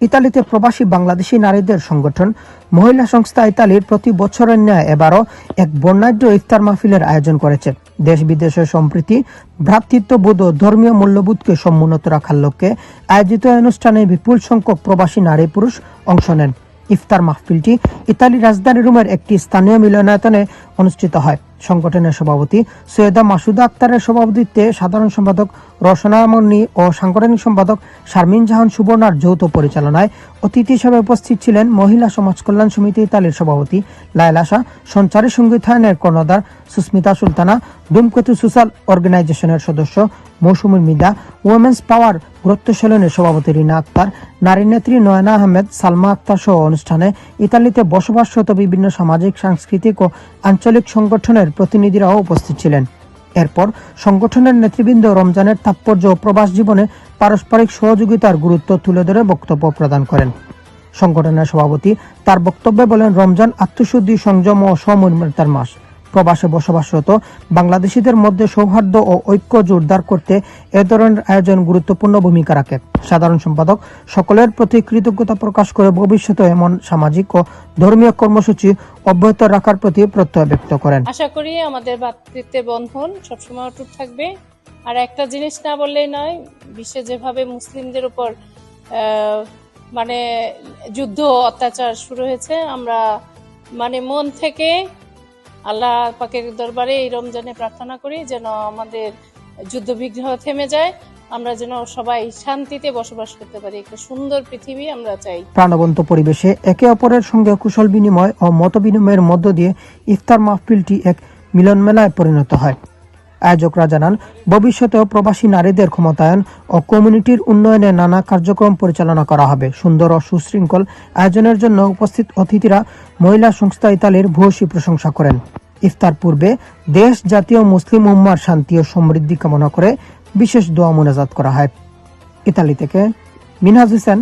ইতালিতে প্রবাসী বাংলাদেশি নারীদের সংগঠন মহিলা সংস্থা ইতালির প্রতি বছরের ন্যায় এবারও এক বর্ণাঢ্য ইফতার মাহফিলের আয়োজন করেছে। দেশ বিদেশের সম্প্রীতি, ভ্রাতৃত্ববোধ ও ধর্মীয় মূল্যবোধকে সমুন্নত রাখার লক্ষ্যে আয়োজিত অনুষ্ঠানে বিপুল সংখ্যক প্রবাসী নারী পুরুষ অংশ নেন। ইফতার মাহফিলটি ইতালির রাজধানী রোমের একটি স্থানীয় মিলনায়তনে অনুষ্ঠিত হয়। সংগঠনের সভাপতি সৈয়দা মাসুদা আক্তারের সভাপতিত্বে সাধারণ সম্পাদক রওশনা মন্নি ও সাংগঠনিক সম্পাদক শারমিন জাহান সুবর্ণার যৌথ পরিচালনায় অতিথি হিসেবে উপস্থিত ছিলেন মহিলা সমাজ কল্যাণ সমিতি ইতালির সভাপতি লায়লা শাহ, সঞ্চারী সঙ্গীতায়নের কর্ণধার সুস্মিতা সুলতানা, ধূমকেতু সোশ্যাল অর্গানাইজেশনের সদস্য মৌসুমী মিদা, উইমেন্স পাওয়ার গুরুত্বশীলনের সভাপতি রিনা আক্তার, নারী নেত্রী নয়না আহমেদ, সালমা আক্তার সহ অনুষ্ঠানে ইতালিতে বসবাসরত বিভিন্ন সামাজিক, সাংস্কৃতিক ও আঞ্চলিক সংগঠনের প্রতিনিধিরাও উপস্থিত ছিলেন। এরপর সংগঠনের নেতৃবৃন্দ রমজানের তাৎপর্য ও প্রবাস জীবনে পারস্পরিক সহযোগিতার গুরুত্ব তুলে ধরে বক্তব্য প্রদান করেন। সংগঠনের সভাপতি তার বক্তব্যে বলেন, রমজান আত্মশুদ্ধি, সংযম ও সমন্বিতার মাস। প্রবাসে বসবাসরত বাংলাদেশিদের মধ্যে সৌহার্দ্য ও ঐক্য জোরদার করতে এ ধরনের আয়োজন গুরুত্বপূর্ণ ভূমিকা রাখে। সাধারণ সম্পাদক সকলের প্রতি কৃতজ্ঞতা প্রকাশ করে ভবিষ্যতে এমন সামাজিক ও ধর্মীয় কর্মসূচি অব্যাহত রাখার প্রতি প্রত্যয় ব্যক্ত করেন। আশা করি আমাদের ভ্রাতৃত্বের বন্ধন সবসময় অটুট থাকবে। আর একটা জিনিস না বললেই নয়, বিশ্বে যেভাবে মুসলিমদের উপর যুদ্ধ অত্যাচার শুরু হয়েছে, আমরা মন থেকে আল্লাহ পাকের দরবারে এই রমজানে প্রার্থনা করি যেন আমাদের যুদ্ধ বিগ্রহ থেমে যায়, আমরা যেন সবাই শান্তিতে বসবাস করতে পারি। একটা সুন্দর পৃথিবী আমরা চাই। প্রাণবন্ত পরিবেশে একে অপরের সঙ্গে কুশল বিনিময় ও মত বিনিময়ের মধ্য দিয়ে ইফতার মাহফিলটি এক মিলন মেলায় পরিণত হয়। আয়োজকরা জানান, ভবিষ্যতেও প্রবাসী নারীদের ক্ষমতায়ন ও কমিউনিটির উন্নয়নে নানা কার্যক্রম পরিচালনা করা হবে। সুন্দর ও সুশৃঙ্খল আয়োজনের জন্য উপস্থিত অতিথিরা মহিলা সংস্থা ইতালির ভূয়সী প্রশংসা করেন। ইফতার পূর্বে দেশ, জাতীয় মুসলিম উম্মার শান্তি ও সমৃদ্ধি কামনা করে বিশেষ দোয়া মোনাজাত করা হয়। ইতালি থেকে মিনহাজ হোসেন,